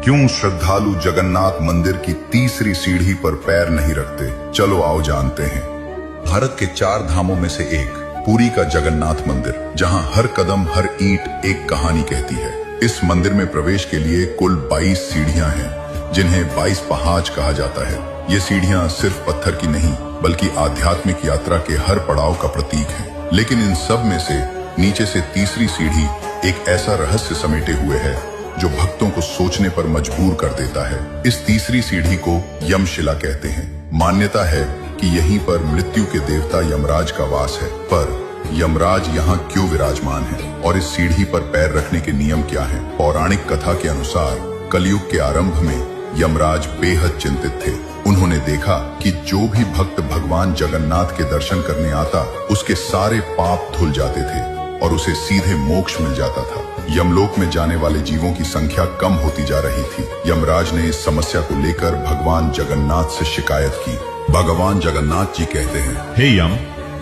क्यों श्रद्धालु जगन्नाथ मंदिर की तीसरी सीढ़ी पर पैर नहीं रखते? चलो आओ जानते हैं। भारत के 4 धामों में से एक पुरी का जगन्नाथ मंदिर, जहां हर कदम हर ईंट एक कहानी कहती है। इस मंदिर में प्रवेश के लिए कुल 22 सीढ़ियां हैं, जिन्हें 22 पहाड़ कहा जाता है। ये सीढ़ियां सिर्फ पत्थर की नहीं, बल्कि आध्यात्मिक यात्रा के हर पड़ाव का प्रतीक है। लेकिन इन सब में से नीचे से तीसरी सीढ़ी एक ऐसा रहस्य समेटे हुए है जो भक्तों को सोचने पर मजबूर कर देता है। इस तीसरी सीढ़ी को यमशिला कहते हैं। मान्यता है कि यहीं पर मृत्यु के देवता यमराज का वास है। पर यमराज यहाँ क्यों विराजमान है और इस सीढ़ी पर पैर रखने के नियम क्या हैं? पौराणिक कथा के अनुसार कलयुग के आरंभ में यमराज बेहद चिंतित थे। उन्होंने देखा कि जो भी भक्त भगवान जगन्नाथ के दर्शन करने आता, उसके सारे पाप धुल जाते थे और उसे सीधे मोक्ष मिल जाता था। यमलोक में जाने वाले जीवों की संख्या कम होती जा रही थी। यमराज ने इस समस्या को लेकर भगवान जगन्नाथ से शिकायत की। भगवान जगन्नाथ जी कहते हैं, हे यम,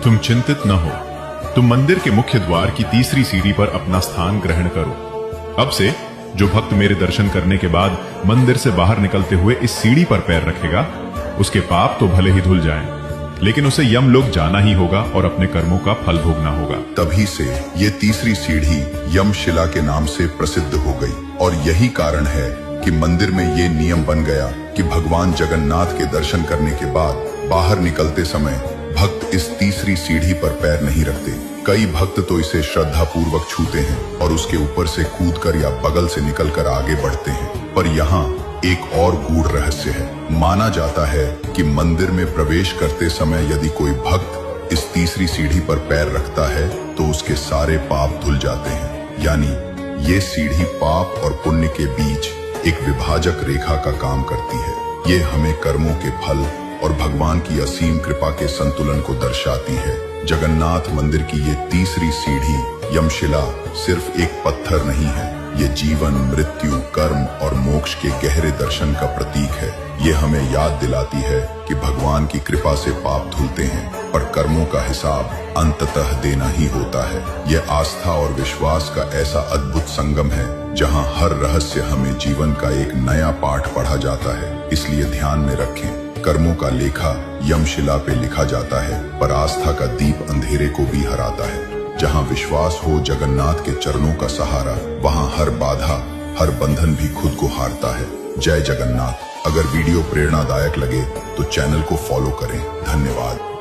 तुम चिंतित न हो। तुम मंदिर के मुख्य द्वार की तीसरी सीढ़ी पर अपना स्थान ग्रहण करो। अब से जो भक्त मेरे दर्शन करने के बाद मंदिर से बाहर निकलते हुए इस सीढ़ी पर पैर रखेगा, उसके पाप तो भले ही धुल जाएं, लेकिन उसे यमलोक जाना ही होगा और अपने कर्मों का फल भोगना होगा। तभी से ये तीसरी सीढ़ी यमशिला के नाम से प्रसिद्ध हो गई। और यही कारण है कि मंदिर में ये नियम बन गया कि भगवान जगन्नाथ के दर्शन करने के बाद बाहर निकलते समय भक्त इस तीसरी सीढ़ी पर पैर नहीं रखते। कई भक्त तो इसे श्रद्धा पूर्वक छूते हैं और उसके ऊपर से कूदकर या बगल से निकलकर आगे बढ़ते हैं। पर यहाँ एक और गूढ़ रहस्य है। माना जाता है कि मंदिर में प्रवेश करते समय यदि कोई भक्त इस तीसरी सीढ़ी पर पैर रखता है तो उसके सारे पाप धुल जाते हैं। यानी ये सीढ़ी पाप और पुण्य के बीच एक विभाजक रेखा का काम करती है। ये हमें कर्मों के फल और भगवान की असीम कृपा के संतुलन को दर्शाती है। जगन्नाथ मंदिर की ये तीसरी सीढ़ी यमशिला सिर्फ एक पत्थर नहीं है, ये जीवन, मृत्यु, कर्म और मोक्ष के गहरे दर्शन का प्रतीक है। ये हमें याद दिलाती है कि भगवान की कृपा से पाप धुलते हैं, पर कर्मों का हिसाब अंततः देना ही होता है। यह आस्था और विश्वास का ऐसा अद्भुत संगम है जहां हर रहस्य हमें जीवन का एक नया पाठ पढ़ा जाता है। इसलिए ध्यान में रखें, कर्मों का लेखा यमशिला पे लिखा जाता है, पर आस्था का दीप अंधेरे को भी हराता है। जहां विश्वास हो जगन्नाथ के चरणों का सहारा, वहां हर बाधा, हर बंधन भी खुद को हारता है। जय जगन्नाथ। अगर वीडियो प्रेरणादायक लगे तो चैनल को फॉलो करें। धन्यवाद।